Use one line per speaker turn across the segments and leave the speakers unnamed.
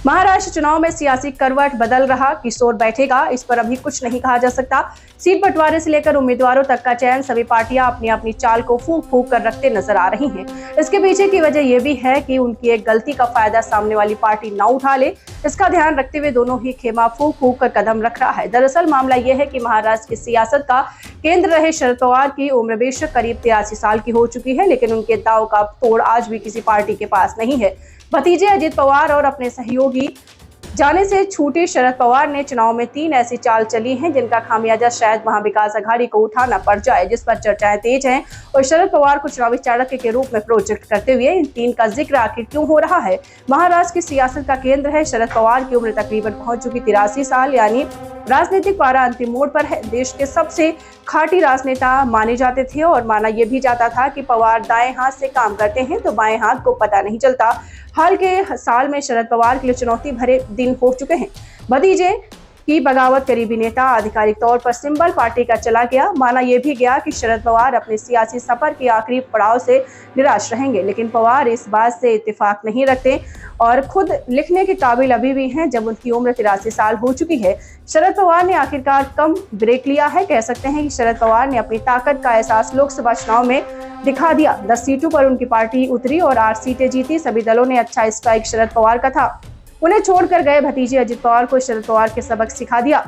महाराष्ट्र चुनाव में सियासी करवट बदल रहा, किशोर बैठेगा, इस पर अभी कुछ नहीं कहा जा सकता। सीट बंटवारे से लेकर उम्मीदवारों तक का चयन सभी पार्टियां अपनी अपनी चाल को फूंक फूंक कर रखते नजर आ रही हैं। इसके पीछे की वजह यह भी है कि उनकी एक गलती का फायदा सामने वाली पार्टी न उठा ले। इसका ध्यान रखते हुए दोनों ही खेमा फूंक फूंक कर कदम रख रहा है। दरअसल मामला यह है कि महाराष्ट्र की सियासत का केंद्र रहे शरद पवार की उम्र बेशक करीब 83 साल की हो चुकी है, लेकिन उनके दांव का तोड़ आज भी किसी पार्टी के पास नहीं है। भतीजे अजित पवार और अपने सहयोगी जाने से छूटे शरद पवार ने चुनाव में 3 ऐसी चाल चली हैं जिनका खामियाजा शायद महाविकास अघाड़ी को उठाना पड़ जाए, जिस पर चर्चाएं तेज हैं। और शरद पवार को चुनावी चाणक्य के रूप में प्रोजेक्ट करते हुए इन 3 का जिक्र आखिर क्यों हो रहा है। महाराष्ट्र की सियासत का केंद्र है शरद पवार की उम्र तकरीबन पहुंच चुकी 83 साल, यानी राजनीतिक पारा अंतिम मोड़ पर है। देश के सबसे खाटी राजनेता माने जाते थे और माना यह भी जाता था कि पवार दाएं हाथ से काम करते हैं तो बाएं हाथ को पता नहीं चलता। हाल के साल में शरद पवार के लिए चुनौती भरे दिन हो चुके हैं। भतीजे की बगावत करीबी नेता आधिकारिक तौर पर सिंबल पार्टी का चला गया। माना यह भी गया कि शरद पवार अपने सियासी सफर के आखिरी पड़ाव से निराश रहेंगे, लेकिन पवार इस बात से इत्तेफाक नहीं रखते और खुद लिखने के काबिल अभी भी हैं जब उनकी उम्र 83 साल हो चुकी है। शरद पवार ने आखिरकार कम ब्रेक लिया है। कह सकते हैं कि शरद पवार ने अपनी ताकत का एहसास लोकसभा चुनाव में दिखा दिया। 10 सीटों पर उनकी पार्टी उतरी और 8 सीटें जीती। सभी दलों ने अच्छा स्ट्राइक शरद पवार का था। उन्हें छोड़कर गए भतीजे अजित पवार को शरद पवार के सबक सिखा दिया।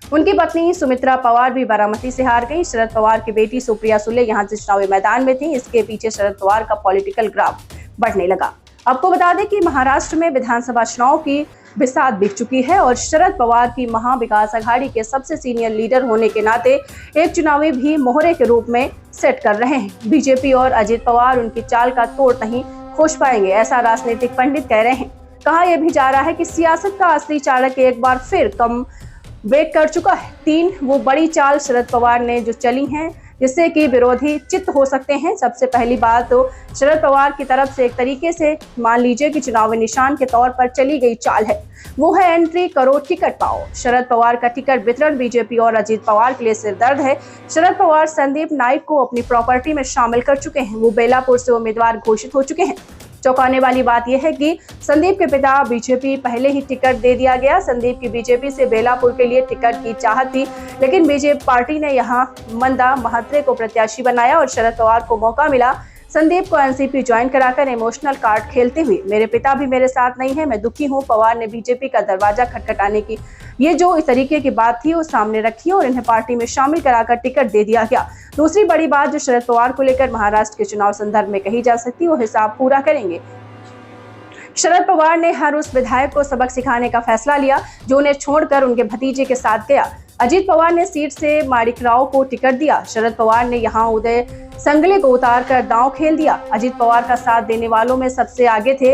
उनकी पत्नी सुमित्रा पवार भी बारामती से हार गई। शरद पवार की बेटी सुप्रिया सुले यहां से चुनावी मैदान में थी। इसके पीछे शरद पवार का पॉलिटिकल ग्राफ बढ़ने लगा। आपको बता दें कि महाराष्ट्र में विधानसभा चुनाव की बिसात बिक चुकी है और शरद पवार की महाविकास अघाड़ी के सबसे सीनियर लीडर होने के नाते एक चुनावी भी मोहरे के रूप में सेट कर रहे हैं। बीजेपी और अजित पवार उनकी चाल का तोड़ नहीं खोज पाएंगे, ऐसा राजनीतिक पंडित कह रहे हैं। कहा यह भी जा रहा है कि सियासत का असली चाणक्य एक बार फिर कम ब्रेक कर चुका है। 3 वो बड़ी चाल शरद पवार ने जो चली हैं जिससे कि विरोधी चित्त हो सकते हैं। सबसे पहली बात तो शरद पवार की तरफ से एक तरीके से मान लीजिए कि चुनावी निशान के तौर पर चली गई चाल है, वो है एंट्री करो टिकट पाओ। शरद पवार का टिकट वितरण बीजेपी और अजित पवार के लिए सिरदर्द है। शरद पवार संदीप नाइक को अपनी प्रॉपर्टी में शामिल कर चुके हैं। वो बेलापुर से उम्मीदवार घोषित हो चुके हैं। चौंकाने वाली बात यह है कि संदीप के पिता बीजेपी पहले ही टिकट दे दिया गया। संदीप की बीजेपी से बेलापुर के लिए टिकट की चाहत थी, लेकिन बीजेपी पार्टी ने यहां मंदा महात्रे को प्रत्याशी बनाया और शरद पवार को मौका मिला संदीप को एनसीपी ज्वाइन कराकर इमोशनल कार्ड खेलते हुए। मेरे पिता भी मेरे साथ नहीं है, मैं दुखी हूं। पवार ने बीजेपी का दरवाजा खटखटाने की ये जो इस तरीके की बात थी वो सामने रखी और इन्हें पार्टी में शामिल कराकर टिकट दे दिया गया। दूसरी बड़ी बात जो शरद पवार को लेकर महाराष्ट्र के चुनाव संदर्भ में कही जा सकती है वो हिसाब पूरा करेंगे। शरद पवार ने हर उस विधायक को सबक सिखाने का फैसला लिया जो उन्हें छोड़कर उनके भतीजे के साथ गया। अजित पवार ने सीट से माणिक राव को टिकट दिया। शरद पवार ने यहां उदय संगले को उतारकर दांव खेल दिया। अजित पवार का साथ देने वालों में सबसे आगे थे।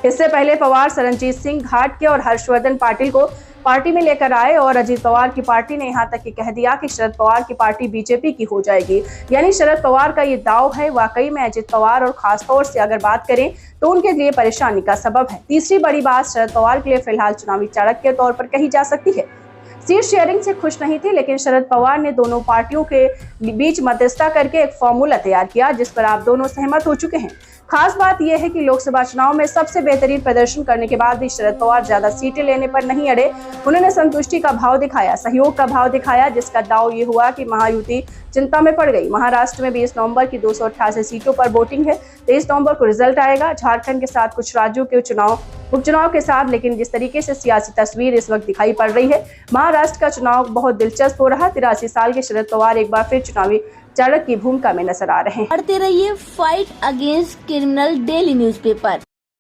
इससे पहले पवार सरनजीत सिंह घाटगे और हर्षवर्धन पाटिल को पार्टी में लेकर आए और अजित पवार की पार्टी ने यहां तक कि कह दिया कि शरद पवार की पार्टी बीजेपी की हो जाएगी। यानी शरद पवार का ये दाव है वाकई में अजित पवार और खासतौर से अगर बात करें तो उनके लिए परेशानी का सबब है। तीसरी बड़ी बात शरद पवार के लिए फिलहाल चुनावी चाणक्य के तौर पर कही जा सकती है। सीट शेयरिंग से खुश नहीं थे, लेकिन शरद पवार ने दोनों पार्टियों के बीच मध्यस्थता करके एक फॉर्मूला तैयार किया जिस पर आप दोनों सहमत हो चुके हैं। खास बात यह है कि लोकसभा चुनाव में सबसे बेहतरीन प्रदर्शन करने के बाद भी शरद पवार ज्यादा सीटें लेने पर नहीं अड़े। उन्होंने संतुष्टि का भाव दिखाया, सहयोग का भाव दिखाया, जिसका दांव ये हुआ कि महायुति चिंता में पड़ गई। महाराष्ट्र में 20 नवंबर की 288 सीटों पर वोटिंग है। 23 नवंबर को रिजल्ट आएगा। झारखंड के साथ कुछ राज्यों के उपचुनाव के साथ, लेकिन जिस तरीके से सियासी तस्वीर इस वक्त दिखाई पड़ रही है, महाराष्ट्र का चुनाव बहुत दिलचस्प हो रहा। 83 साल के शरद पवार एक बार फिर चुनावी चाणक्य की भूमिका में नजर आ रहे हैं।
पढ़ते रहिए fight against criminal daily newspaper.